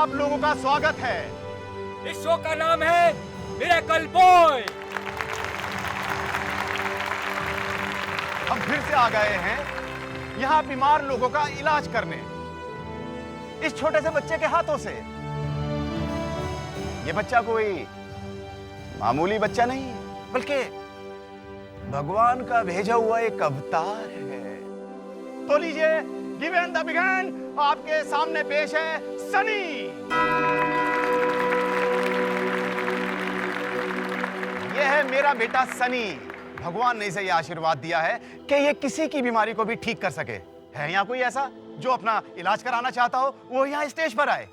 आप लोगों का स्वागत है। इस शो का नाम है मिरेकल बॉय। हम फिर से आ गए हैं यहाँ बीमार लोगों का इलाज करने, इस छोटे से बच्चे के हाथों से। ये बच्चा कोई मामूली बच्चा नहीं है, बल्कि भगवान का भेजा हुआ एक अवतार है। तो लीजिए, गिव एंड द बिगन, आपके सामने पेश है सनी। यह है मेरा बेटा सनी। भगवान ने इसे यह आशीर्वाद दिया है कि ये किसी की बीमारी को भी ठीक कर सके। है यहाँ कोई ऐसा जो अपना इलाज कराना चाहता हो, वो यहाँ स्टेज पर आए।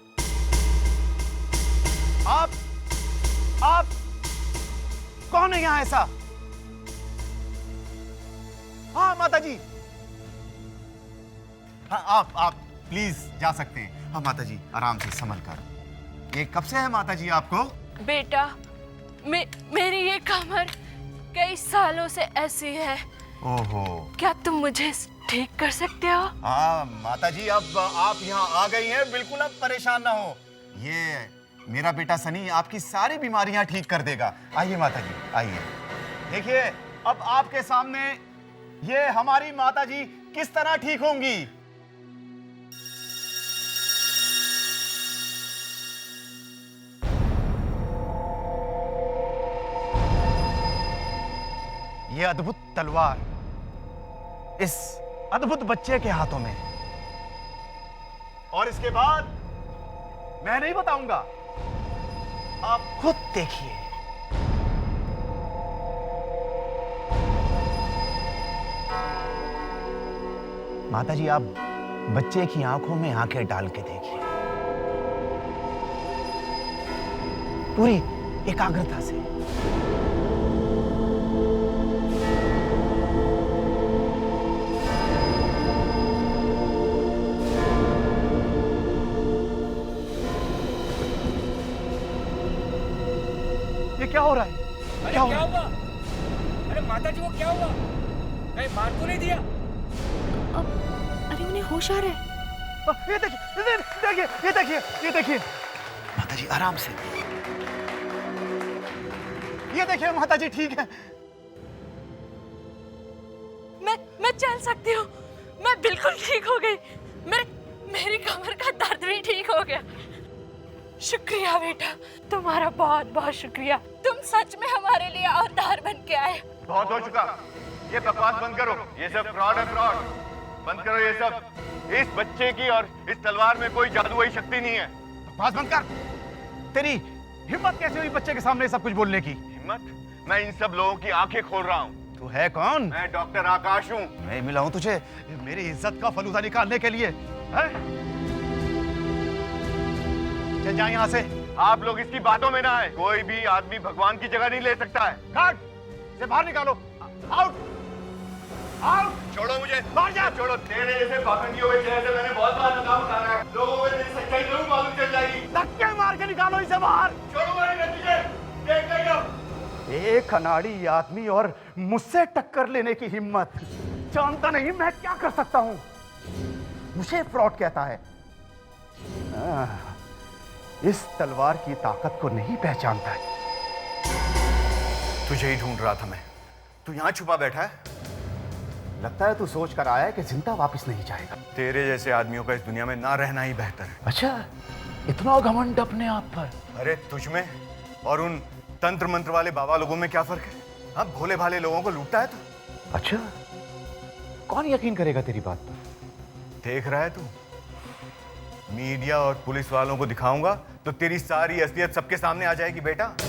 आप कौन है यहाँ ऐसा? हाँ माता जी, हाँ आप प्लीज जा सकते हैं। हाँ माता जी, आराम से संभल कर। ये कब से है माता जी आपको? बेटा, मेरी ये कमर कई सालों से ऐसी है। ओहो, क्या तुम मुझे ठीक कर सकते हो? हाँ माता जी, अब आप यहाँ आ गई हैं, बिल्कुल अब परेशान ना हो। ये मेरा बेटा सनी आपकी सारी बीमारियां ठीक कर देगा। आइए माता जी, आइए। देखिए, अब आपके सामने ये हमारी माता जी किस तरह ठीक होंगी। ये अद्भुत तलवार इस अद्भुत बच्चे के हाथों में, और इसके बाद मैं नहीं बताऊंगा, आप खुद देखिए। माता जी, आप बच्चे की आंखों में आंखें डाल के देखिए, पूरी एकाग्रता से। ये क्या हो रहा है? अरे क्या हुआ? अरे माता जी, वो क्या हुआ? कहीं मार तो नहीं दिया? अरे उन्हें होश आ रहा है। ये देखिए, ये देखिए, ये देखिए माता जी, आराम से। ये देखिए माता जी, ठीक है। मैं चल सकती हूँ। मैं बिल्कुल ठीक हो गई। मेरी कमर का दर्द भी ठीक हो गया। शुक्रिया बेटा, तुम्हारा बहुत बहुत शुक्रिया। तुम सच में हमारे लिए अवतार बन के आए। बहुत हो चुका, ये बकवास बंद करो। ये सब फ्रॉड है, फ्रॉड बंद करो ये सब। इस बच्चे की और इस तलवार में कोई जादुई शक्ति नहीं है। बकवास बंद कर। तेरी हिम्मत कैसे हुई बच्चे के सामने सब कुछ बोलने की? हिम्मत? मैं इन सब लोगों की आंखें खोल रहा हूँ। तू है कौन? मैं डॉक्टर आकाश हूँ। मैं मिला हूँ तुझे मेरी इज्जत का फलूदा निकालने के लिए, है? चल जा यहाँ से। आप लोग इसकी बातों में ना आए। कोई भी आदमी भगवान की जगह नहीं ले सकता है। गार्ड, से बाहर निकालो। Out, out. छोड़ो मुझे, बाहर जा। छोड़ो। तेरे जैसे पाखंडियों के चेहरे से मैंने बहुत बार नकाब उतारा है। लोगों को तेरी सच्चाई जरूर मालूम चल जाएगी। धक्के मार के निकालो इसे बाहर। छोड़ो मेरे नतीजे, देख लेगा। एक अनाड़ी आदमी और मुझसे टक्कर लेने की हिम्मत। जानता नहीं मैं क्या कर सकता हूँ। मुझे फ्रॉड कहता है। इस तलवार की ताकत को नहीं पहचानता है। तुझे ही ढूंढ रहा था मैं। तू यहाँ छुपा बैठा है। लगता है तू सोच कर आया है कि जिंदा वापस नहीं जाएगा। तेरे जैसे आदमियों का इस दुनिया में ना रहना ही बेहतर है। अच्छा, इतना घमंड अपने आप पर? अरे तुझ में और उन तंत्र मंत्र वाले बाबा लोगों में क्या फर्क है? हाँ, भोले भाले लोगों को लूटता है तू। अच्छा, कौन यकीन करेगा तेरी बात पर? देख रहा है तू, मीडिया और पुलिस वालों को दिखाऊंगा तो तेरी सारी असलियत सबके सामने आ जाएगी बेटा। उसके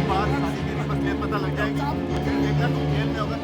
बाद सारी तेरी असलियत पता लग जाएगी। देखना तू जेल में होगा।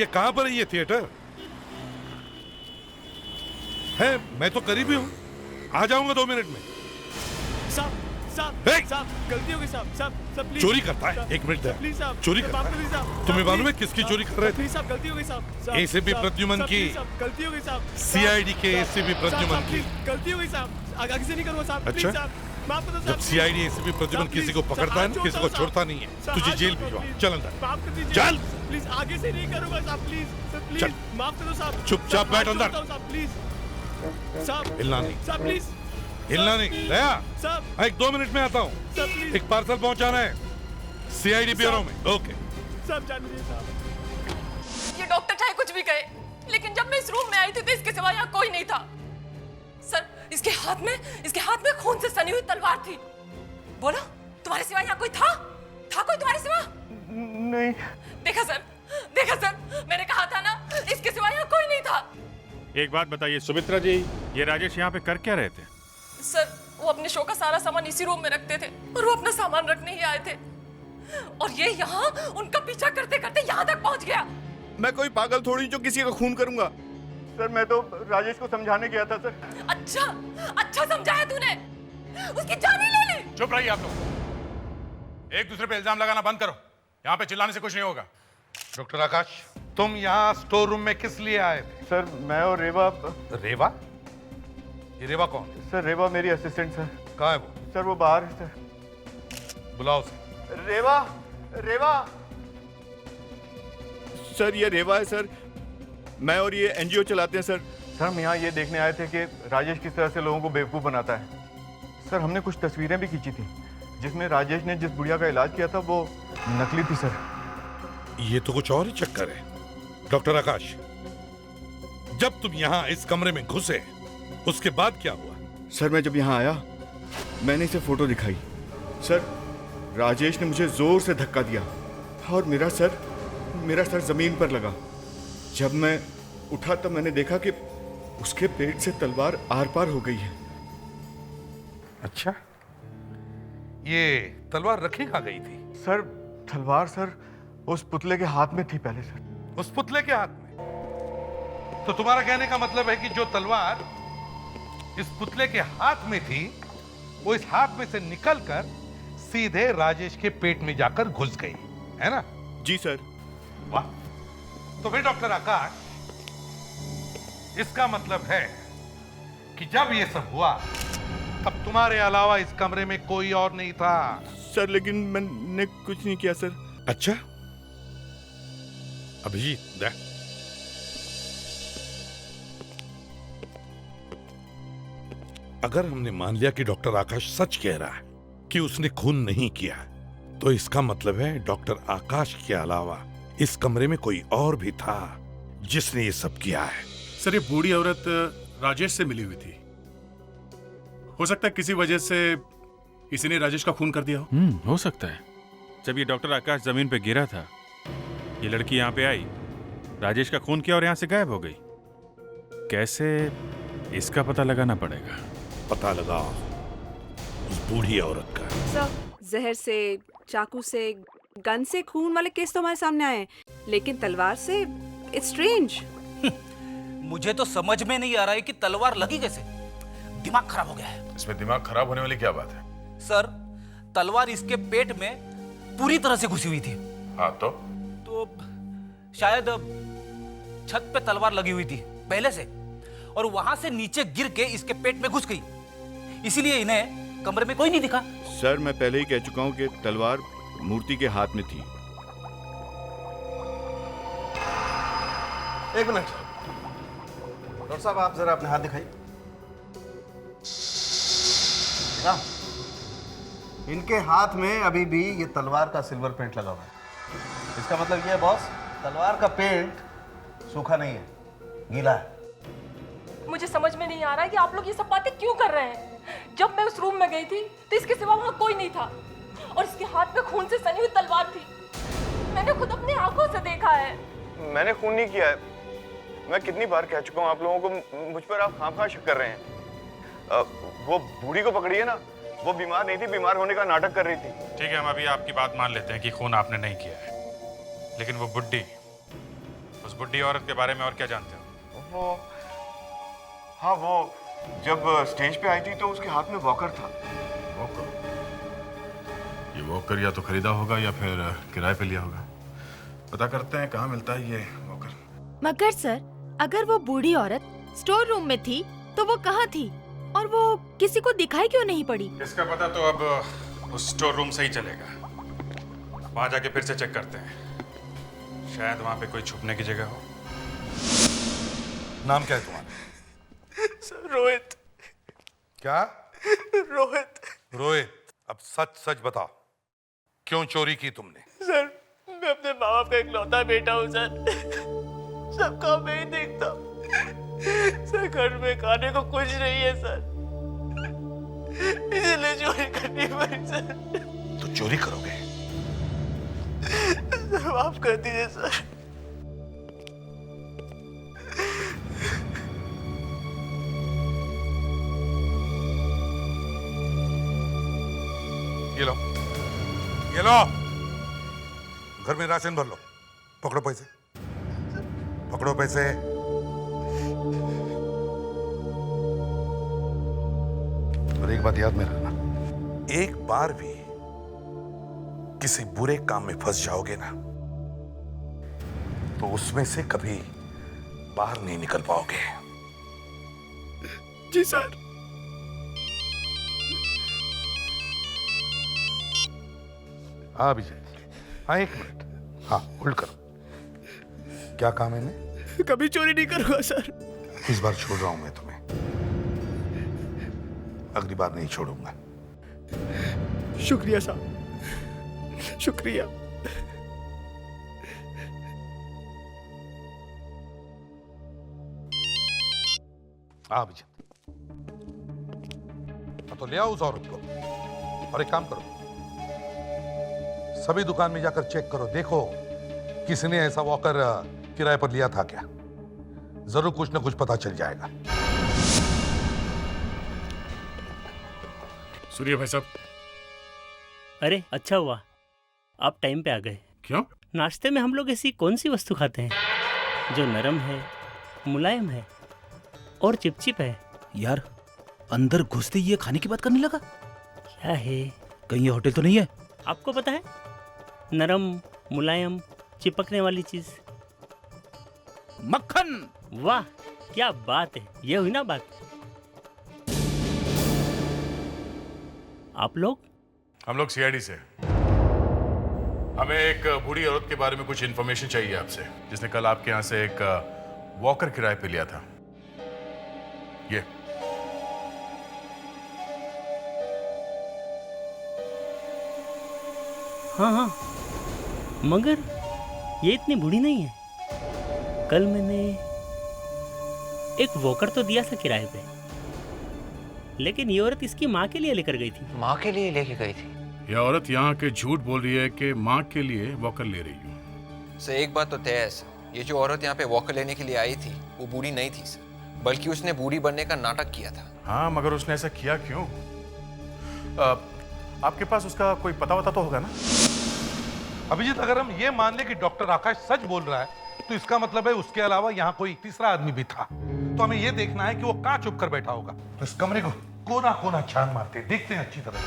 ये कहां पर है ये थिएटर? है, मैं तो करीब ही हूं, आ जाऊंगा 2 मिनट में। साहब गलती हो गई साहब प्लीज। चोरी करता है, 1 मिनट दे। प्लीज साहब, चोरी करता है। तुम्हें मालूम है किसकी चोरी कर रहे थे? प्लीज साहब, गलती हो गई साहब। एसीपी प्रद्युमन की। गलती हो गई साहब। सीआईडी के एसीपी प्रद्युमन की। गलती हो गई साहब, आगे से नहीं करूंगा साहब। अच्छा? प्लीज साहब, माफ कर दो साहब। जब सीआईडी एसीपी प्रद्युमन किसी को पकड़ता है ना, किसी को छोड़ता नहीं है। तुझे जेल भिजवा, चल अंदर। माफ कर दीजिए। चल। प्लीज, आगे से नहीं करूंगा साहब। प्लीज चल। माफ कर दो साहब। चुपचाप बैठ अंदर। साहब प्लीज। साहब हिलना नहीं, साहब प्लीज। हिलना नहीं। दया, साहब 1-2 मिनट में आता हूँ। साहब प्लीज। एक पार्सल पहुंचाना है सीआईडी ब्यूरो में। ओके। साहब जान लीजिए साहब। ये डॉक्टर चाहे कुछ भी कहे, लेकिन जब मैं इस रूम में आई थी तो इसके सिवा यहाँ कोई नहीं था। सर, इसके हाथ में खून से सनी हुई तलवार थी। बोलो, तुम्हारे सिवा यहाँ कोई था कोई तुम्हारे सिवा? नहीं। देखा सर, मैंने कहा था ना, इसके सिवा यहाँ कोई नहीं था। एक बात बताइए सुमित्रा जी, ये राजेश यहाँ पे कर क्या रहे थे? सर, वो अपने शो का सारा सामान इसी रूम में रखते थे और वो अपना सामान रखने ही आए थे, और ये यहाँ उनका पीछा करते करते यहाँ तक पहुँच गया। मैं कोई पागल थोड़ी जो किसी का खून करूंगा। सर, मैं तो राजेश को समझाने गया था सर। अच्छा समझाया तूने, उसकी जान ही ले ली। चुप रहिए आप लोग, एक दूसरे पे इल्जाम लगाना बंद करो। यहाँ पे चिल्लाने से कुछ नहीं होगा। डॉक्टर आकाश, तुम यहाँ स्टोर रूम में किस लिए आए थे? सर, मैं और रेवा। रेवा? ये रेवा कौन है? सर, रेवा मेरी असिस्टेंट सर। कहाँ है वो? सर, वो बाहर है सर। बुलाओ उसे। रेवा। सर, ये रेवा है सर। मैं और ये एनजीओ चलाते हैं सर। सर, हम यहाँ ये देखने आए थे कि राजेश किस तरह से लोगों को बेवकूफ़ बनाता है। सर, हमने कुछ तस्वीरें भी खींची थी जिसमें राजेश ने जिस बुढ़िया का इलाज किया था वो नकली थी सर। ये तो कुछ और ही चक्कर है। डॉक्टर आकाश, जब तुम यहाँ इस कमरे में घुसे उसके बाद क्या हुआ? सर, मैं जब यहाँ आया मैंने इसे फोटो दिखाई। सर, राजेश ने मुझे जोर से धक्का दिया और मेरा सर जमीन पर लगा। जब मैं उठा तब मैंने देखा कि उसके पेट से तलवार आर पार हो गई है। अच्छा, ये तलवार रखी कहाँ गई थी? सर, तलवार सर उस पुतले के हाथ में थी पहले सर। उस पुतले के हाथ में? तो तुम्हारा कहने का मतलब है कि जो तलवार इस पुतले के हाथ में थी वो इस हाथ में से निकलकर सीधे राजेश के पेट में जाकर घुस गई, है ना? जी सर। वाह! तो फिर डॉक्टर आकाश, इसका मतलब है कि जब ये सब हुआ तब तुम्हारे अलावा इस कमरे में कोई और नहीं था। सर, लेकिन मैंने कुछ नहीं किया सर। अच्छा, अभिजीत दे। अगर हमने मान लिया कि डॉक्टर आकाश सच कह रहा है कि उसने खून नहीं किया, तो इसका मतलब है डॉक्टर आकाश के अलावा इस कमरे में कोई और भी था जिसने ये सब किया है। सर, ये बूढ़ी औरत राजेश से मिली हुई थी। हो सकता है किसी वजह से किसी ने राजेश का खून कर दिया हो। हो सकता है। जब ये डॉक्टर आकाश जमीन पे गिरा था, ये लड़की यहाँ पे आई, राजेश का खून किया और यहाँ से गायब हो गई। कैसे, इसका पता लगाना पड़ेगा। पता लगाओ उस बूढ़ी औरत का। सर, जहर से, चाकू से, गन से खून वाले केस तो हमारे सामने आए हैं, लेकिन तलवार से इट्स स्ट्रेंज। मुझे तो समझ में नहीं आ रहा है कि तलवार लगी कैसे। दिमाग खराब हो गया है। इसमें दिमाग खराब होने वाली क्या बात है? सर, तलवार इसके पेट में पूरी तरह से घुसी हुई थी। हाँ तो शायद छत पे तलवार लगी हुई थी पहले से, और वहां से नीचे गिर के इसके पेट में घुस गई, इसीलिए इन्हें कमरे में कोई नहीं दिखा। सर, मैं पहले ही कह चुका हूँ कि तलवार मूर्ति के हाथ में थी। एक मिनट डॉक्टर साहब, आप जरा अपने हाथ दिखाइए। इनके हाथ में अभी भी ये तलवार का सिल्वर पेंट लगा हुआ है। इसका मतलब ये है बॉस, तलवार का पेंट सूखा नहीं है, गीला है। मुझे समझ में नहीं आ रहा है कि आप लोग ये सब बातें क्यों कर रहे हैं। जब मैं उस रूम में गई थी तो इसके सिवा वहां कोई नहीं था, और इसके हाथ में खून से सनी हुई तलवार थी। मैंने खुद अपनी आंखों से देखा है। मैंने खून नहीं किया है। मैं कितनी बार कह चुका हूँ आप लोगों को, मुझ पर आप खामखा शक कर रहे हैं। वो बूढ़ी को पकड़िए ना, वो बीमार नहीं थी, बीमार होने का नाटक कर रही थी। ठीक है, हम अभी आपकी बात मान लेते हैं कि खून आपने नहीं किया है, लेकिन वो बुड्ढी, उस बुढ़ी औरत के बारे में और क्या जानते हो? वो जब स्टेज पे आई थी तो उसके हाथ में वॉकर था। वॉकर? ये वॉकर या तो खरीदा होगा या फिर किराए पे लिया होगा। पता करते हैं कहाँ मिलता है ये वॉकर। मगर सर, अगर वो बूढ़ी औरत स्टोर रूम में थी तो वो कहाँ थी और वो किसी को दिखाई क्यों नहीं पड़ी? इसका पता तो अब उस स्टोर रूम से ही चलेगा। वहां जाके फिर से चेक करते हैं, शायद वहां पे कोई छुपने की जगह हो। नाम क्या है तुम्हारा? सर, रोहित। क्या? रोहित। रोहित, अब सच सच बताओ, क्यों चोरी की तुमने? सर, मैं अपने माँ बाप का इकलौता बेटा हूँ सर। सबका मैं ही देखता हूँ। सर, घर में खाने को कुछ नहीं है सर, इसलिए चोरी करनी पड़ी सर। तो चोरी करोगे? सर, माफ कर दीजिए सर। ये लो, ये लो, घर में राशन भर लो। पकड़ो पैसे, पकड़ो पैसे। और एक बात याद में रखना, एक बार भी किसी बुरे काम में फंस जाओगे ना तो उसमें से कभी बाहर नहीं निकल पाओगे। जी सर। हाँ विजय, हाँ एक मिनट, हाँ होल्ड करो। क्या काम है इन्हें? कभी चोरी नहीं करूंगा सर। इस बार छोड़ रहा हूं मैं तुम्हें, अगली बार नहीं छोड़ूंगा। शुक्रिया साहब, शुक्रिया। हाँ विजय, तो ले आओ उस औरत को। और एक काम करो, सभी दुकान में जाकर चेक करो, देखो किसने ऐसा वॉकर किराए पर लिया था क्या। जरूर कुछ ना कुछ पता चल जाएगा। सूर्य भाई साहब। अरे अच्छा हुआ आप टाइम पे आ गए। क्यों? नाश्ते में हम लोग ऐसी कौन सी वस्तु खाते हैं जो नरम है, मुलायम है और चिपचिप है? यार अंदर घुसते ही ये खाने की बात करने लगा। क्या है? कहीं ये होटल तो नहीं है? आपको पता है, नरम मुलायम चिपकने वाली चीज, मक्खन। वाह क्या बात है, ये हुई ना बात। आप लोग? हम लोग सीआईडी से। हमें एक बूढ़ी औरत के बारे में कुछ इन्फॉर्मेशन चाहिए आपसे, जिसने कल आपके यहाँ से एक वॉकर किराए पे लिया था। ये हाँ हाँ, मगर ये इतनी बूढ़ी नहीं है। कल मैंने एक वॉकर तो दिया था किराए पे, लेकिन ये औरत इसकी माँ के लिए लेकर गई थी। माँ के लिए लेके गई थी? यह औरत यहाँ के झूठ बोल रही है कि माँ के लिए वॉकर ले रही हूँ। सर एक बात तो तय है सर, ये जो औरत यहाँ पे वॉकर लेने के लिए आई थी वो बूढ़ी नहीं थी सर, बल्कि उसने बूढ़ी बनने का नाटक किया था। हाँ, मगर उसने ऐसा किया क्यों? आपके पास उसका कोई पता वता तो होगा ना? अभिजीत, अगर हम ये मान ले कि डॉक्टर आकाश सच बोल रहा है तो इसका मतलब है उसके अलावा यहाँ कोई तीसरा आदमी भी था। तो हमें ये देखना है कि वो कहाँ छुप कर बैठा होगा। तो इस कमरे को कोना कोना छान मारते हैं, देखते हैं अच्छी तरह।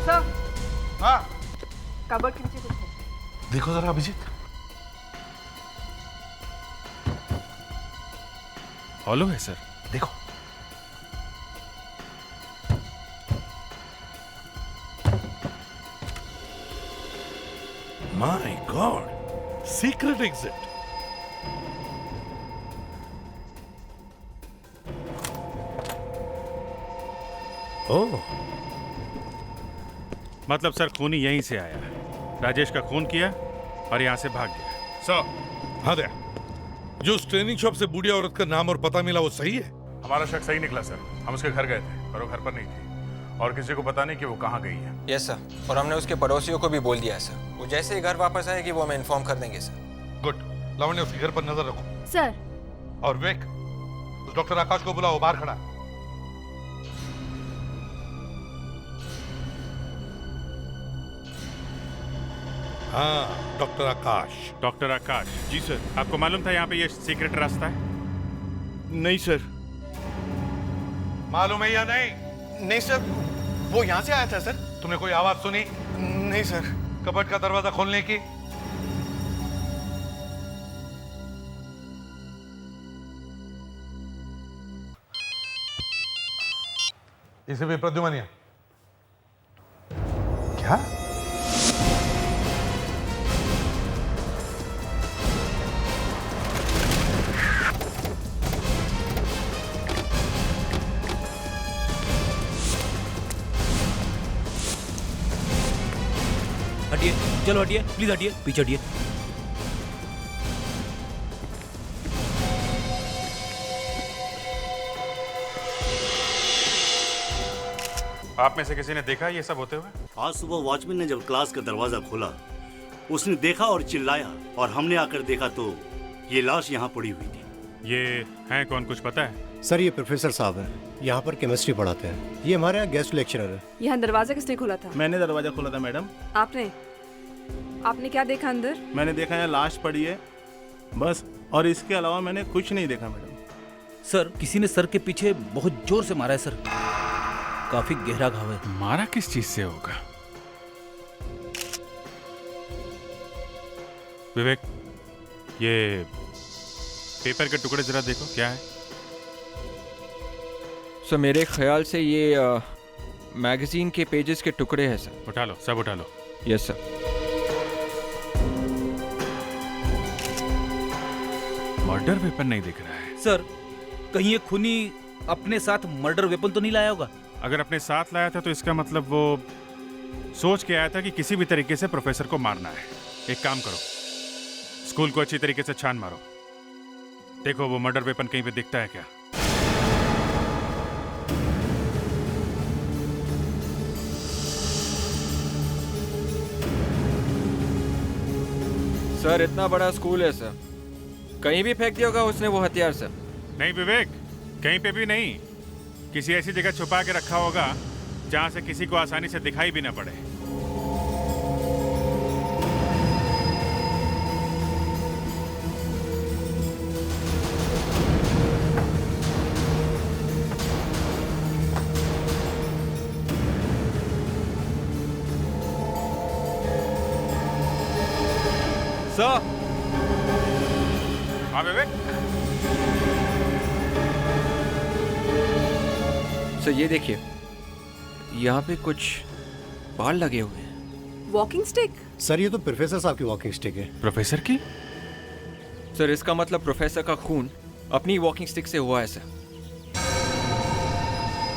सर, हाँ कबर्ड के नीचे कुछ है। देखो जरा अभिजीत। हॉलो है सर। देखो। My God, secret exit. Oh, मतलब सर खूनी यहीं से आया, राजेश का खून किया और यहाँ से भाग गया। सर, हाँ दया, जो उस ट्रेनिंग शॉप से बूढ़ी औरत का नाम और पता मिला वो सही है? हमारा शक सही निकला सर। हम उसके घर गए थे पर वो घर पर नहीं थी और किसी को पता नहीं कि वो कहाँ गई है। यस सर, और हमने उसके पड़ोसियों को भी बोल दिया है सर। वो जैसे ही घर वापस आएगी वो हमें इन्फॉर्म कर देंगे सर। गुड। लावण्य, उसके घर पर नजर रखो। सर, और विवेक, उस डॉक्टर आकाश को बुलाओ, बाहर खड़ा है। हाँ, डॉक्टर आकाश। डॉक्टर आकाश। जी सर। आपको मालूम था यहाँ पे ये सीक्रेट रास्ता है? नहीं सर। मालूम है या नहीं? नहीं सर, वो यहाँ से आया था सर। तुमने कोई आवाज सुनी? नहीं सर। कबर्ड का दरवाजा खोलने की? इसे भी प्रद्युमनिया। क्या? हटिए, चलो हटिए, प्लीज हटिए, पीछे हटिए। आप में से किसी ने देखा ये सब होते हुए? आज सुबह वॉचमैन ने जब क्लास का दरवाजा खोला, उसने देखा और चिल्लाया, और हमने आकर देखा तो ये लाश यहाँ पड़ी हुई थी। ये हैं कौन, कुछ पता है? सर ये प्रोफेसर साहब हैं, यहाँ पर केमिस्ट्री पढ़ाते हैं। ये हमारे यहाँ गेस्ट लेक्चरर है। यहाँ दरवाजा किसने खोला था? मैंने दरवाजा खोला था मैडम। आपने क्या देखा अंदर? मैंने देखा है लाश पड़ी है बस, और इसके अलावा मैंने कुछ नहीं देखा मैडम। सर, किसी ने सर के पीछे बहुत जोर से मारा है सर, काफी गहरा घाव है। मारा किस चीज से होगा? विवेक, ये पेपर के टुकड़े जरा देखो, क्या है? सर मेरे ख्याल से ये मैगजीन के पेजेस के टुकड़े हैं सर। उठा लो, सब उठा लो। Yes sir. मर्डर वेपन नहीं दिख रहा है सर। कहीं ये खूनी अपने साथ मर्डर वेपन तो नहीं लाया होगा? अगर अपने साथ लाया था तो इसका मतलब वो सोच के आया था कि किसी भी तरीके से प्रोफेसर को मारना है। एक काम करो, स्कूल को अच्छी तरीके से छान मारो, देखो वो मर्डर वेपन कहीं पे दिखता है क्या। सर इतना बड़ा स्कूल है सर, कहीं भी फेंक दिया होगा उसने वो हथियार सर। नहीं विवेक, कहीं पे भी नहीं, किसी ऐसी जगह छुपा के रखा होगा जहां से किसी को आसानी से दिखाई भी ना पड़े। सर। हाँ विवेक। सर ये देखिए, यहाँ पे कुछ बाल लगे हुए हैं। Walking stick? सर ये तो प्रोफेसर साहब की वॉकिंग स्टिक है। प्रोफेसर की? सर इसका मतलब प्रोफेसर का खून अपनी वॉकिंग स्टिक से हुआ है सर।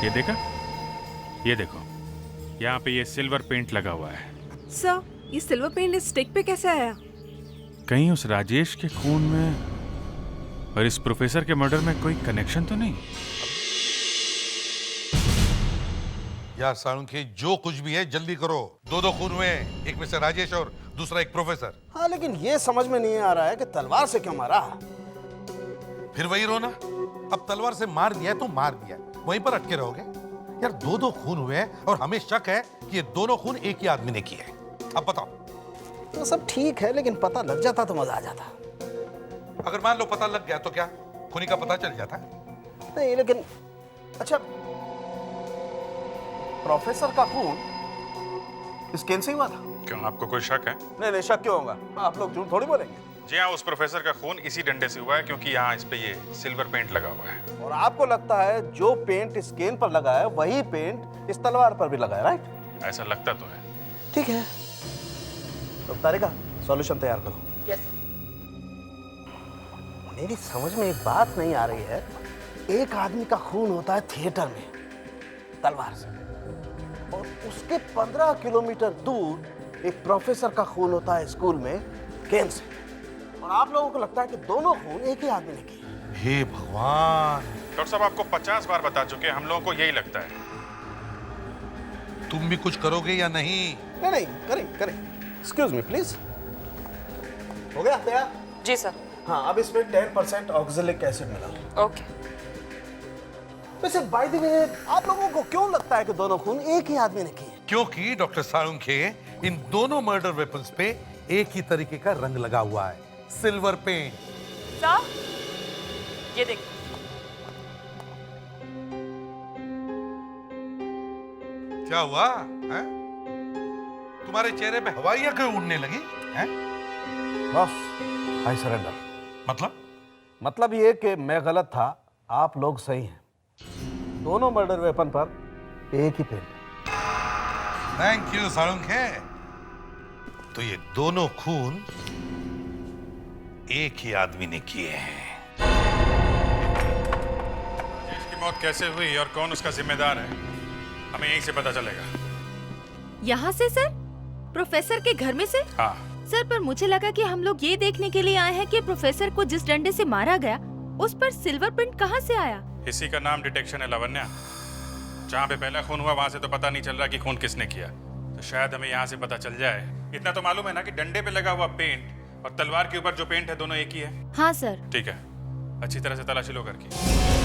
ये देखा, ये देखो, यहाँ पे ये सिल्वर पेंट लगा हुआ है। सर ये सिल्वर पेंट इस स्टिक पे कैसे आया? कहीं उस राजेश के खून में और इस प्रोफेसर के मर्डर में कोई कनेक्शन तो नहीं? यार साळुंखे, जो कुछ भी है जल्दी करो। दो खून हुए, एक में से राजेश और दूसरा एक प्रोफेसर। हाँ लेकिन ये समझ में नहीं आ रहा है कि तलवार से क्यों मारा। फिर वही रोना, अब तलवार से मार दिया तो मार दिया, वहीं पर अटके रहोगे? यार दो खून हुए और हमें शक है कि ये दोनों खून एक ही आदमी ने किए। अब बताओ। तो सब ठीक है, लेकिन पता लग जाता तो मजा आ जाता। अगर मान लो पता लग गया तो क्या खूनी का पता चल जाता? नहीं लेकिन अच्छा, प्रोफेसर का खून इस केन से ही हुआ था? क्यों, आपको कोई शक है? नहीं शक क्यों होगा, आप लोग झूठ थोड़ी बोलेंगे। जी हाँ, उस प्रोफेसर का खून इसी डंडे से हुआ है क्योंकि यहाँ इस पे ये सिल्वर पेंट लगा हुआ है। और आपको लगता है जो पेंट इस केन पर लगा है वही पेंट इस तलवार पर भी लगा है, राइट? ऐसा लगता तो है। ठीक है, तो तारिका सॉल्यूशन तैयार करो। यस। मेरी समझ में एक बात नहीं आ रही है। एक आदमी का खून होता है थिएटर में तलवार से, और उसके 15 किलोमीटर दूर एक प्रोफेसर का खून होता है स्कूल में केन से, और आप लोगों को लगता है कि दोनों खून एक ही आदमी ने किए। हे भगवान! डॉक्टर साहब आपको 50 बार बता चुके हैं, हम लोगों को यही लगता है। तुम भी कुछ करोगे या नहीं? नहीं करें। Excuse me please. हो गया तैयार? जी सर। हाँ, अब इसमें 10% ऑक्जेलिक एसिड मिला। ओके। वैसे बाय द वे, आप लोगों को क्यों लगता है कि दोनों खून एक ही आदमी ने किए? क्योंकि डॉक्टर साळुंखे, इन दोनों मर्डर वेपन्स पे एक ही तरीके का रंग लगा हुआ है, सिल्वर पेंट। सर, ये देख। क्या हुआ है? तुम्हारे चेहरे पे हवाइयां क्यों उड़ने लगी हैं? Boss, I surrender. मतलब ये कि मैं गलत था, आप लोग सही हैं। दोनों मर्डर वेपन पर एक ही पेंट। Thank you Salunkhe. तो ये दोनों खून एक ही आदमी ने किए हैं। इसकी मौत कैसे हुई और कौन उसका जिम्मेदार है, हमें यहीं से पता चलेगा। यहाँ से सर? प्रोफेसर के घर में से? हाँ सर, पर मुझे लगा कि हम लोग ये देखने के लिए आए हैं कि प्रोफेसर को जिस डंडे से मारा गया उस पर सिल्वर प्रिंट कहाँ से आया? इसी का नाम डिटेक्शन है लावण्या। जहाँ पे पहला खून हुआ वहाँ से तो पता नहीं चल रहा कि खून किसने किया, तो शायद हमें यहाँ से पता चल जाए। इतना तो मालूम है ना कि डंडे पे लगा हुआ पेंट और तलवार के ऊपर जो पेंट है दोनों एक ही है। हाँ सर। ठीक है, अच्छी तरह से तलाशी लो करके।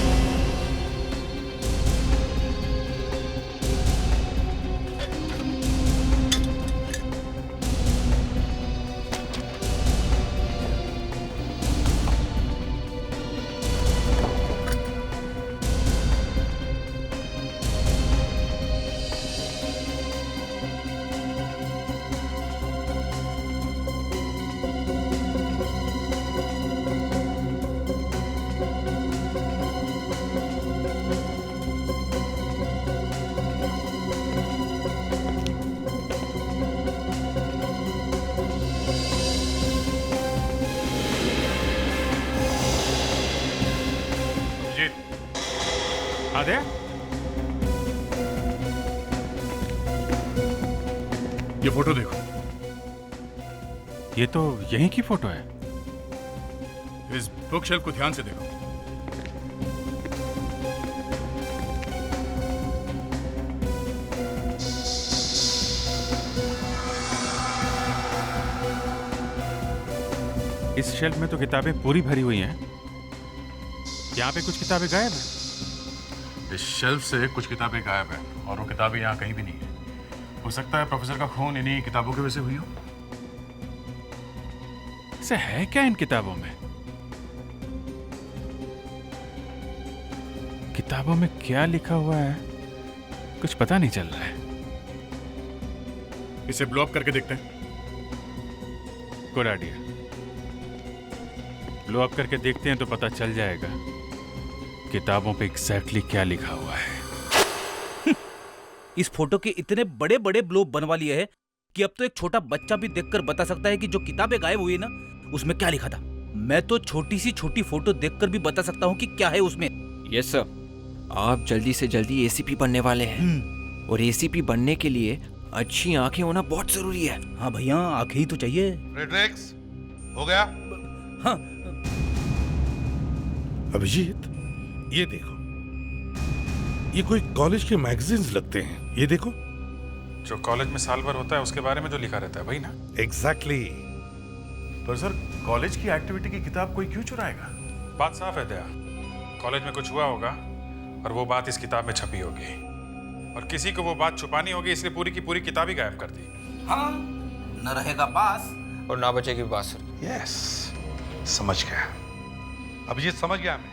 आदे, ये फोटो देखो। ये तो यहीं की फोटो है। इस बुक शेल्फ को ध्यान से देखो। इस शेल्फ में तो किताबें पूरी भरी हुई हैं। यहाँ पे कुछ किताबें गायब हैं। इस शेल्फ से कुछ किताबें गायब हैं और वो किताबें यहाँ कहीं भी नहीं है। हो सकता है प्रोफेसर का खून इन्हीं किताबों की वजह से हुई हो। ऐसा है क्या इन किताबों में? किताबों में क्या लिखा हुआ है कुछ पता नहीं चल रहा है। इसे ब्लो अप करके देखते हैं। Good idea. ब्लो अप करके देखते हैं तो पता चल जाएगा किताबों पे एग्जैक्टली क्या लिखा हुआ है। इस फोटो के इतने बड़े बड़े ब्लो बनवा लिए हैं कि अब तो एक छोटा बच्चा भी देखकर बता सकता है कि जो किताबें गायब हुई है ना उसमें क्या लिखा था। मैं तो छोटी सी छोटी फोटो देखकर भी बता सकता हूँ कि क्या है उसमें। यस सर, आप जल्दी से जल्दी एसीपी बनने वाले हैं और एसीपी बनने के लिए अच्छी आंखें होना बहुत जरूरी है। हाँ भैया, आंखें ही तो चाहिए। रेड्रेक्स, हो गया? हाँ। अभिजीत, ये देखो, ये कोई कॉलेज के मैगजीन्स लगते हैं। ये देखो, जो कॉलेज में साल भर होता है उसके बारे में जो लिखा रहता है वही ना? एग्जैक्टली। पर सर, कॉलेज की एक्टिविटी की किताब कोई क्यों चुराएगा? बात साफ है दया, कॉलेज में कुछ हुआ होगा और वो बात इस किताब में छपी होगी और किसी को वो बात छुपानी होगी, इसलिए पूरी की पूरी किताब ही गायब कर दी। हाँ, न रहेगा बास और ना बचेगी बांसुरी। यस, समझ गया। अभिजीत, समझ गया मैं।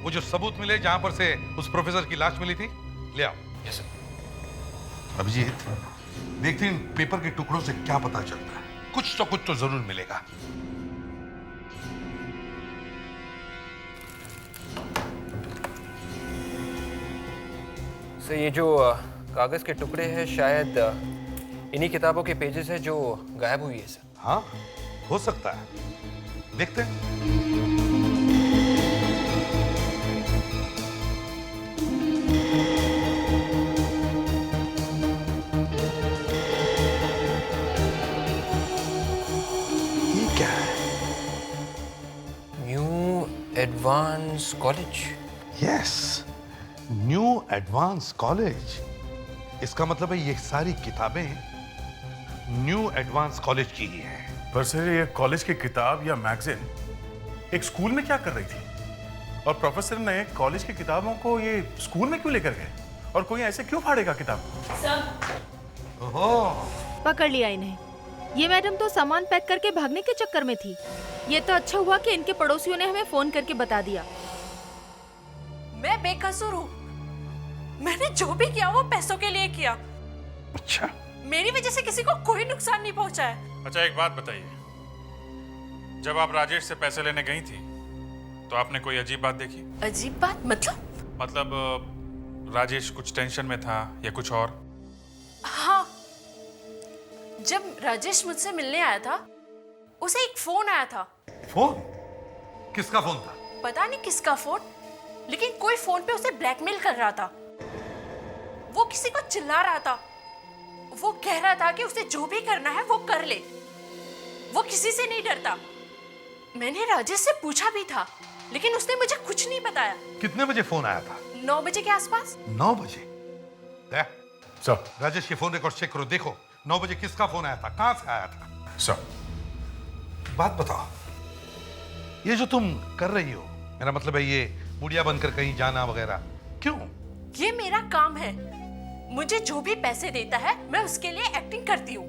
वो जो सबूत मिले जहां पर से उस प्रोफेसर की लाश मिली थी, ले आओ। Yes sir. अभिजीत, देखते हैं इन पेपर के टुकड़ों से क्या पता चलता है। कुछ तो जरूर मिलेगा। सर, ये जो कागज के टुकड़े हैं शायद इन्हीं किताबों के पेजेस हैं जो गायब हुई है सर। हाँ, हो सकता है, देखते हैं। ये क्या है? New advance college. Yes, new advance college. इसका मतलब है ये सारी किताबें न्यू एडवांस कॉलेज की ही हैं। पर सर, ये कॉलेज की किताब या मैगजीन एक स्कूल में क्या कर रही थी? और प्रोफेसर ने कॉलेज की किताबों को ये स्कूल में क्यों लेकर गए? और कोई ऐसे क्यों फाड़ेगा किताब? ओहो, पकड़ लिया इन्हें। ये मैडम तो सामान पैक करके भागने के चक्कर में थी। ये तो अच्छा हुआ कि इनके पड़ोसियों ने हमें फोन करके बता दिया। मैं बेकसूर हूँ। मैंने जो भी किया वो पैसों के लिए किया। अच्छा, मेरी वजह से किसी को कोई नुकसान नहीं पहुंचा है। अच्छा एक बात बताइए, जब आप राजेश से पैसे लेने गई थी तो आपने कोई अजीब बात देखी? अजीब बात मतलब? मतलब राजेश कुछ टेंशन में था या कुछ और? हाँ, जब राजेश मुझसे मिलने आया था उसे एक फोन आया था। फोन? किसका फोन था? पता नहीं किसका फोन, लेकिन कोई फोन पे उसे ब्लैकमेल कर रहा था। वो किसी को चिल्ला रहा था। वो कह रहा था कि उसे जो भी करना है वो कर ले, वो किसी से नहीं डरता। मैंने राजेश से पूछा भी था, लेकिन उसने मुझे कुछ नहीं बताया। कितने बजे फोन आया था? 9 बजे के आसपास। 9 बजे? सर, राजेश के फोन रिकॉर्ड चेक करो, देखो 9 बजे किसका फोन आया था, कहां से आया था? सर, बात बताओ, ये जो तुम कर रही हो, मेरा मतलब है ये बुढ़िया बनकर कहीं जाना वगैरह, क्यों? ये मेरा काम है। मुझे जो भी पैसे देता है मैं उसके लिए एक्टिंग करती हूँ।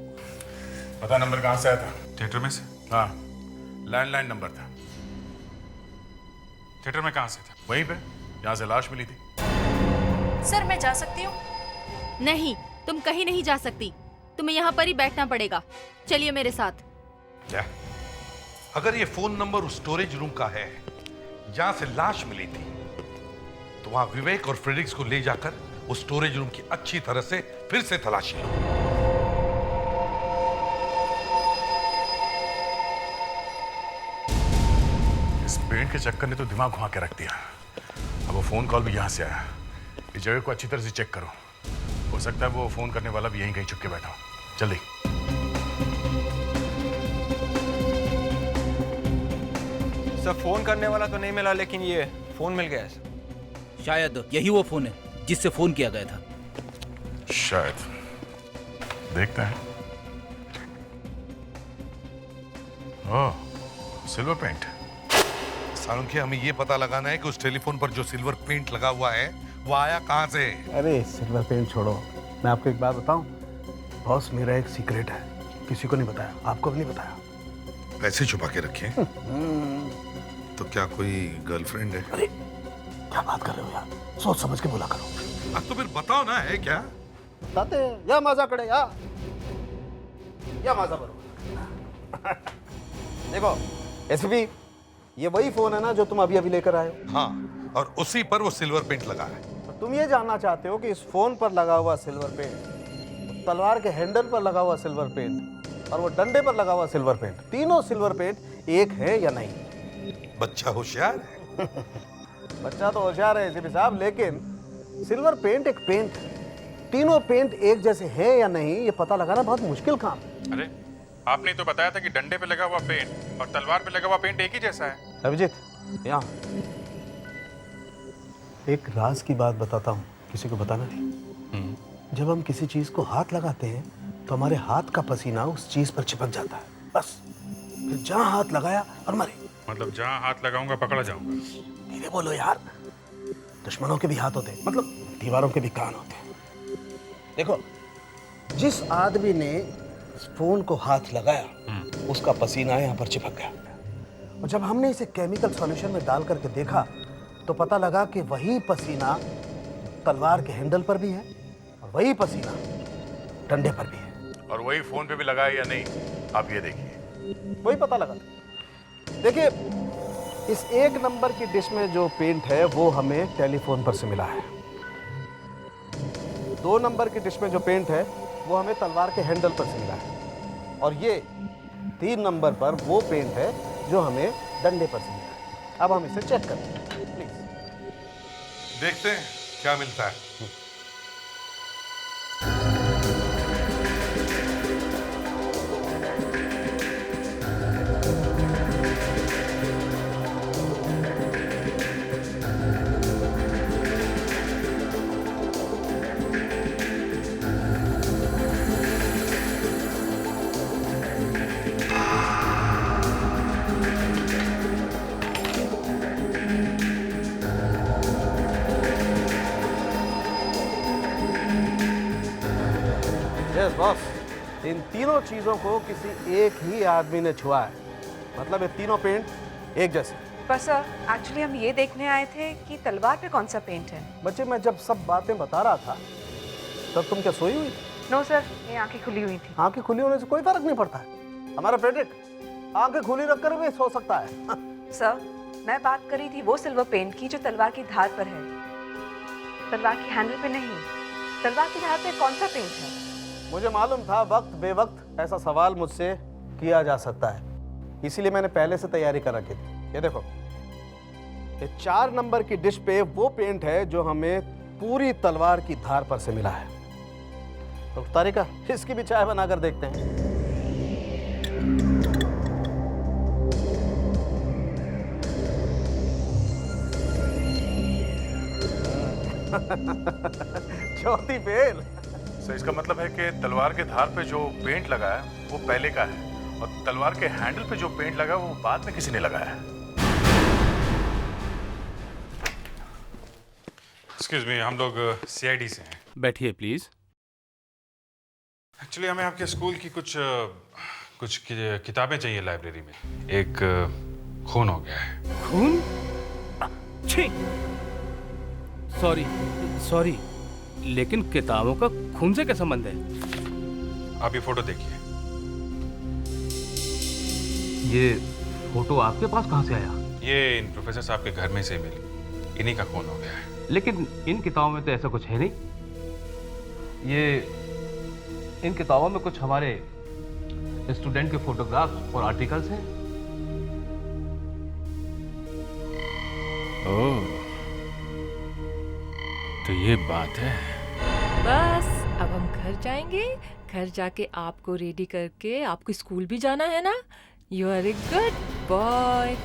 पता नंबर कहाँ से आया था? थिएटर में से? हाँ, लैंडलाइन नंबर था। थिएटर में कहाँ से था? वहीं पे जहाँ से लाश मिली थी। सर, मैं जा सकती हूँ? नहीं, तुम कहीं नहीं जा सकती। तुम्हें यहाँ पर ही बैठना पड़ेगा। चलिए मेरे साथ। क्या? अगर ये फोन नंबर उस स्टोरेज रूम का है जहां से लाश मिली थी, तो वहां विवेक और फ्रेडिक्स को ले जाकर उस स्टोरेज रूम की अच्छी तरह से फिर से तलाशी लो। इस पेंट के चक्कर ने तो दिमाग घुमा के रख दिया। अब वो फोन कॉल भी यहां से आया। इस जगह को अच्छी तरह से चेक करो। हो सकता है वो फोन करने वाला भी यहीं कहीं छुप के बैठा हो। जल्दी। सर, फोन करने वाला तो नहीं मिला, लेकिन ये फोन मिल गया है। शायद यही वो फोन है जिससे फोन किया गया था। शायद, देखते हैं। ओह, सिल्वर पेंट। सालुंखे, हमें ये पता लगाना है कि उस टेलीफोन पर जो सिल्वर पेंट लगा हुआ है वो आया कहां से? अरे सिल्वर पेंट छोड़ो, मैं आपको एक बात बताऊं। बॉस, मेरा एक सीक्रेट है, किसी को नहीं बताया, आपको भी नहीं बताया। ऐसे छुपा के रखे? तो क्या कोई गर्लफ्रेंड है? अरे क्या बात कर रहे हो यार, सोच समझ के बोला करो। तो फिर बताओ ना, है क्या? बताते या मजा करे या मजा करो। देखो एसपी, ये वही फोन है ना जो तुम अभी लेकर आए हो? हाँ, और उसी पर वो सिल्वर पेंट लगा है। तुम ये जानना चाहते हो कि इस फोन पर लगा हुआ सिल्वर पेंट, तलवार के हैंडल पर लगा हुआ सिल्वर पेंट और वो डंडे पर लगा हुआ सिल्वर पेंट, तीनों सिल्वर पेंट एक है या नहीं? बच्चा होशियार है। बच्चा तो होशियार है एसपी साहब, लेकिन सिल्वर पेंट एक पेंट है। तीनों पेंट एक जैसे हैं या नहीं ये पता लगाना बहुत मुश्किल काम है। अरे, आपने तो बताया था कि डंडे पे लगा हुआ पेंट और तलवार पे लगा हुआ पेंट एक ही जैसा है। अभिजीत, यहाँ एक राज की बात बताता हूँ, किसी को बताना नहीं। जब हम किसी चीज को हाथ लगाते हैं तो हमारे हाथ का पसीना उस चीज पर चिपक जाता है, बस। फिर जहाँ हाथ लगाया और मरे। मतलब जहाँ हाथ लगाऊंगा पकड़ा जाऊंगा। धीरे बोलो यार, दुश्मनों के भी हाथ होते हैं, मतलब दीवारों के भी कान होते हैं। देखो, जिस आदमी ने इस फोन को हाथ लगाया उसका पसीना यहाँ पर चिपक गया, और जब हमने इसे केमिकल सॉल्यूशन में डाल करके देखा तो पता लगा कि वही पसीना तलवार के हैंडल पर भी है और वही पसीना डंडे पर भी है। और वही फोन पे भी लगा है या नहीं, आप ये देखिए। वही पता लगा। देखिए, इस एक नंबर की डिश में जो पेंट है वो हमें टेलीफोन पर से मिला है। 2 नंबर की डिश में जो पेंट है वो हमें तलवार के हैंडल पर से मिला है, और ये 3 नंबर पर वो पेंट है जो हमें डंडे पर से मिला है। अब हम इसे चेक करें प्लीज। देखते हैं क्या मिलता है। बॉस, इन तीनों चीजों को किसी एक ही आदमी ने छुआ है। मतलब ये तीनों पेंट एक जैसे। पर सर एक्चुअली हम ये देखने आए थे कि तलवार पे कौन सा पेंट है। बच्चे, मैं जब सब बातें बता रहा था तब तुम क्या सोई हुई? नो सर, ये आंखें खुली हुई थी। आंखें खुली होने से कोई फर्क नहीं पड़ता है। हमारा प्रेडिक्ट आंखें खुली रखकर भी सो सकता है। सर, मैं बात कर रही थी वो सिल्वर पेंट की जो तलवार की धार पर है, तलवार की हैंडल पे नहीं। तलवार की धार पे कौन सा पेंट है? मुझे मालूम था वक्त बेवक्त ऐसा सवाल मुझसे किया जा सकता है, इसीलिए मैंने पहले से तैयारी कर रखी थी। ये देखो, ये 4 नंबर की डिश पे वो पेंट है जो हमें पूरी तलवार की धार पर से मिला है। तो तारिका, इसकी भी चाय बनाकर देखते हैं। चौथी फेल। सर, इसका मतलब है कि तलवार के धार पे जो पेंट लगा है वो पहले का है और तलवार के हैंडल पे जो पेंट लगा है वो बाद में किसी ने लगाया है। एक्सक्यूज मी, हम लोग सीआईडी से हैं। बैठिए प्लीज। एक्चुअली हमें आपके स्कूल की कुछ किताबें चाहिए लाइब्रेरी में। एक खून हो गया है। खून? छी! सॉरी, लेकिन किताबों का खून से क्या संबंध है? आप ये फोटो देखिए। ये फोटो आपके पास कहाँ से आया? ये इन प्रोफेसर साहब के घर में से मिली। इन्हीं का खून हो गया है। लेकिन इन किताबों में तो ऐसा कुछ है नहीं। ये इन किताबों में कुछ हमारे स्टूडेंट के फोटोग्राफ्स और आर्टिकल्स हैं। ओह, तो ये बात है। बस अब हम घर जाएंगे। घर जाके आपको रेडी करके आपको स्कूल भी जाना है ना। You are a good boy.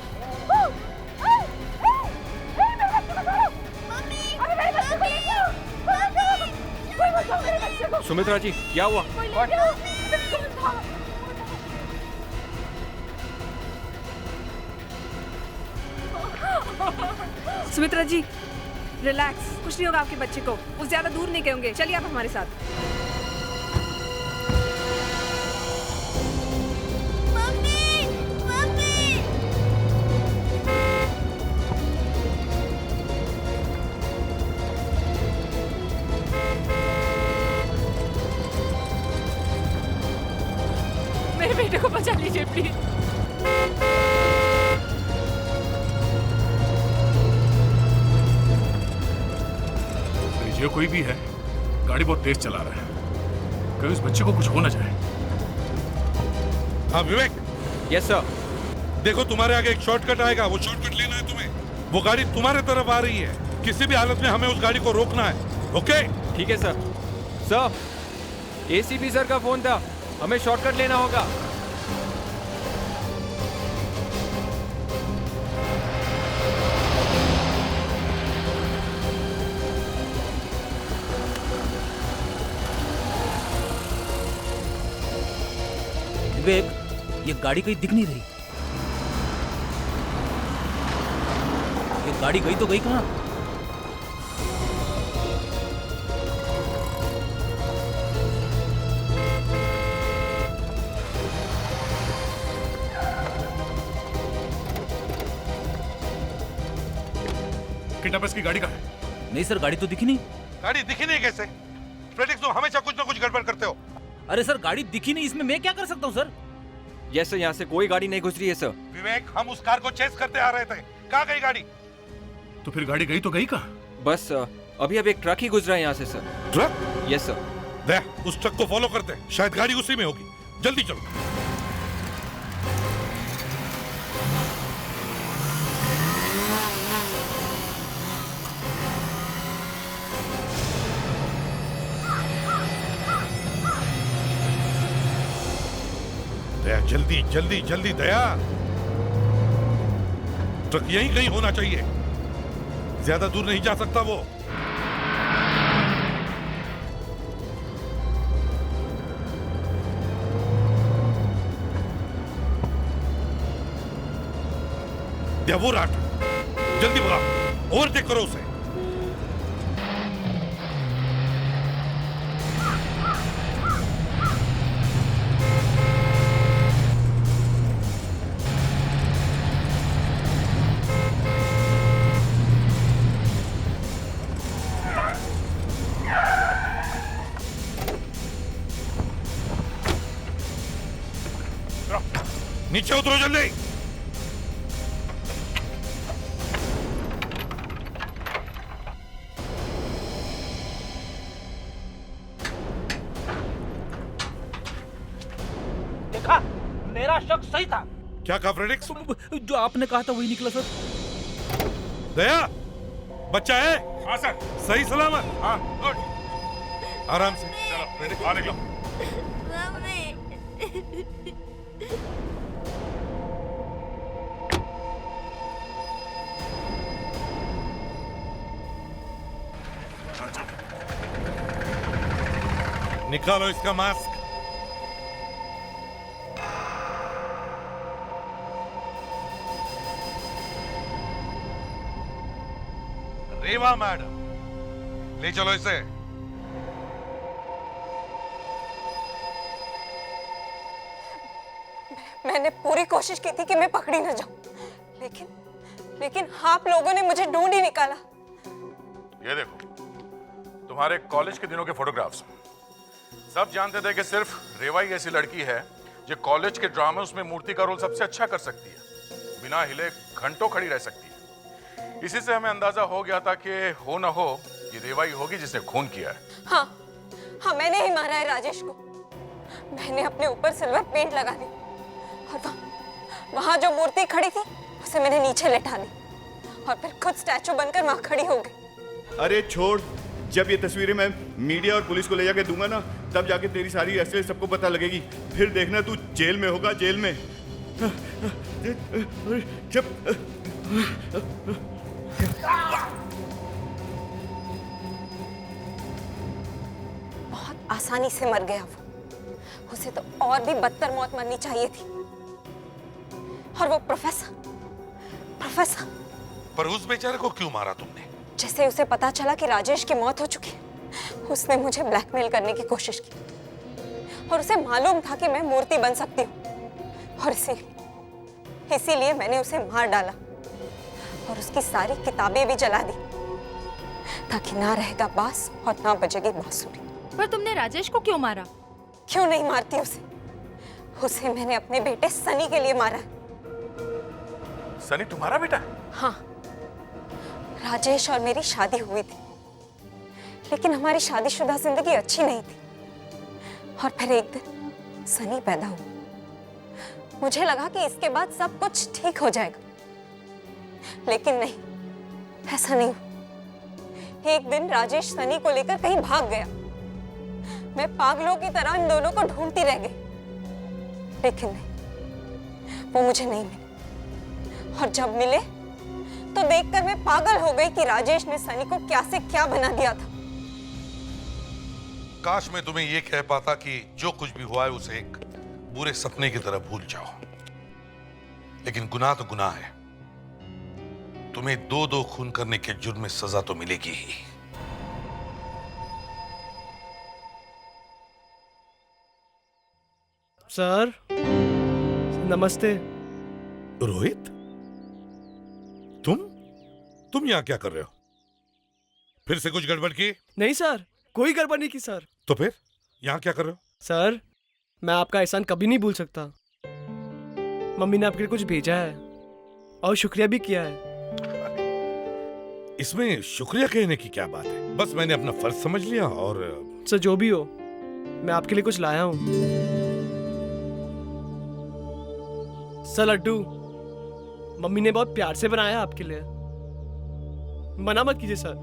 Sumitra ji, क्या हुआ? सुमित्रा जी, रिलैक्स, कुछ नहीं होगा आपके बच्चे को। वो ज्यादा दूर नहीं गए होंगे। चलिए आप हमारे साथ। मेरे बेटे को बचा लीजिए प्लीज। जो कोई भी है, गाड़ी बहुत तेज चला रहा है। कहीं उस बच्चे को कुछ हो ना जाए। हाँ विवेक। Yes sir. देखो, तुम्हारे आगे एक शॉर्टकट आएगा, वो शॉर्टकट लेना है तुम्हें। वो गाड़ी तुम्हारे तरफ आ रही है। किसी भी हालत में हमें उस गाड़ी को रोकना है। ओके? ठीक है सर। सर, एसीपी सर का फोन था, हमें शॉर्टकट लेना होगा। विवेक, ये गाड़ी कहीं दिख नहीं रही। ये गाड़ी गई तो गई कहाँ? किडनैपर्स की गाड़ी कहाँ है? नहीं सर, गाड़ी तो दिखी नहीं। गाड़ी दिखी नहीं कैसे? प्रेडिक्ट, तुम हमेशा कुछ ना कुछ गड़बड़ करते हो। अरे सर, गाड़ी दिखी नहीं, इसमें मैं क्या कर सकता हूँ सर? यस सर, यहाँ से कोई गाड़ी नहीं गुजरी है सर। विवेक, हम उस कार को चेस करते आ रहे थे। कहाँ गई गाड़ी? तो फिर गाड़ी गई तो गई कहाँ? बस अभी अब एक ट्रक ही गुजरा है यहाँ से सर। ट्रक? Yes sir. देख, उस ट्रक को फॉलो करते हैं। शायद गाड़ी उसी में होगी। जल्दी चलो। दया, जल्दी जल्दी जल्दी दया। ट्रक यहीं कहीं होना चाहिए। ज्यादा दूर नहीं जा सकता वो। दया, वो रहा। जल्दी भगाओ, ओवरटेक करो उसे। नीचे उतरो जल्दी। देखा, मेरा शक सही था। क्या कहा फ्रेडिक्स? जो आपने कहा था वही निकला सर। दया, बच्चा है? हाँ सर। सही सलामत? हाँ गुड। आराम से। चलो फ्रेडिक्स बाहर निकलो। निकालो इसका मास्क। रेवा मैडम, ले चलो इसे। मैंने पूरी कोशिश की थी कि मैं पकड़ी न जाऊं, लेकिन आप लोगों ने मुझे ढूंढ ही निकाला। ये देखो, तुम्हारे कॉलेज के दिनों के फोटोग्राफ्स। सब जानते थे कि सिर्फ रेवा ही ऐसी लड़की है जो कॉलेज के ड्रामास में मूर्ति का रोल सबसे अच्छा कर सकती है, बिना हिले घंटों खड़ी रह सकती है। इसी से हमें अंदाजा हो गया था कि हो ना हो ये रेवा ही होगी जिसने खून किया है। हाँ, मैंने ही मारा है राजेश को। मैंने अपने ऊपर सिल्वर पेंट लगा दी और वहां जो मूर्ति खड़ी थी उसे मैंने नीचे लेटा दी और फिर खुद स्टैचू बनकर वहां खड़ी हो गई। अरे छोड़, जब ये तस्वीरें मैं मीडिया और पुलिस को ले जाके दूंगा ना, तब जाके तेरी सारी असलियत सबको पता लगेगी। फिर देखना तू जेल में होगा, जेल में। बहुत आसानी से मर गया वो। उसे तो और भी बदतर मौत मरनी चाहिए थी। और वो प्रोफेसर पर उस बेचारे को क्यों मारा तुमने? जैसे उसे पता चला कि राजेश की मौत हो चुकी है, उसने मुझे ब्लैकमेल करने की कोशिश की और उसे मालूम था कि मैं मूर्ति बन सकती हूँ और इसीलिए मैंने उसे मार डाला और उसकी सारी किताबें भी जला दी ताकि ना रहेगा बांस और ना बजेगी बांसुरी। पर तुमने राजेश को क्यों मारा? क्यों नहीं मारती उसे मैंने अपने बेटे सनी के लिए मारा है। सनी तुम्हारा बेटा? हाँ, राजेश और मेरी शादी हुई थी, लेकिन हमारी शादीशुदा जिंदगी अच्छी नहीं थी और फिर एक दिन सनी पैदा हुआ। मुझे लगा कि इसके बाद सब कुछ ठीक हो जाएगा, लेकिन नहीं, ऐसा नहीं हुआ। एक दिन राजेश सनी को लेकर कहीं भाग गया। मैं पागलों की तरह इन दोनों को ढूंढती रह गई, लेकिन नहीं, वो मुझे नहीं मिले। और जब मिले तो देखकर मैं पागल हो गई कि राजेश ने सनी को क्या से क्या बना दिया था। काश मैं तुम्हें ये कह पाता कि जो कुछ भी हुआ है उसे एक बुरे सपने की तरह भूल जाओ, लेकिन गुनाह तो गुनाह है। तुम्हें दो खून करने के जुर्म में सजा तो मिलेगी ही। सर नमस्ते। रोहित, तुम यहाँ क्या कर रहे हो? फिर से कुछ गड़बड़ की? नहीं सर, कोई गड़बड़ नहीं की सर। तो फिर यहाँ क्या कर रहे हो? सर, मैं आपका एहसान कभी नहीं भूल सकता। मम्मी ने आपके लिए कुछ भेजा है और शुक्रिया भी किया है। इसमें शुक्रिया कहने की क्या बात है? बस मैंने अपना फर्ज समझ लिया। और सर जो भी हो, मैं आपके लिए कुछ लाया हूँ। सर लड्डू मम्मी ने बहुत प्यार से बनाया है आपके लिए। मना मत कीजिए सर,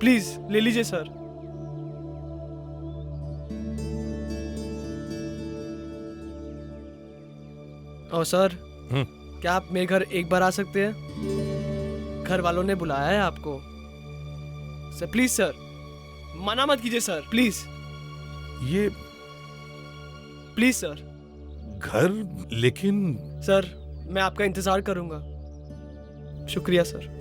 प्लीज ले लीजिए सर। और सर, क्या आप मेरे घर एक बार आ सकते हैं? घर वालों ने बुलाया है आपको। सर प्लीज सर, मना मत कीजिए सर, प्लीज। ये प्लीज सर। घर? लेकिन सर, मैं आपका इंतजार करूंगा। शुक्रिया सर।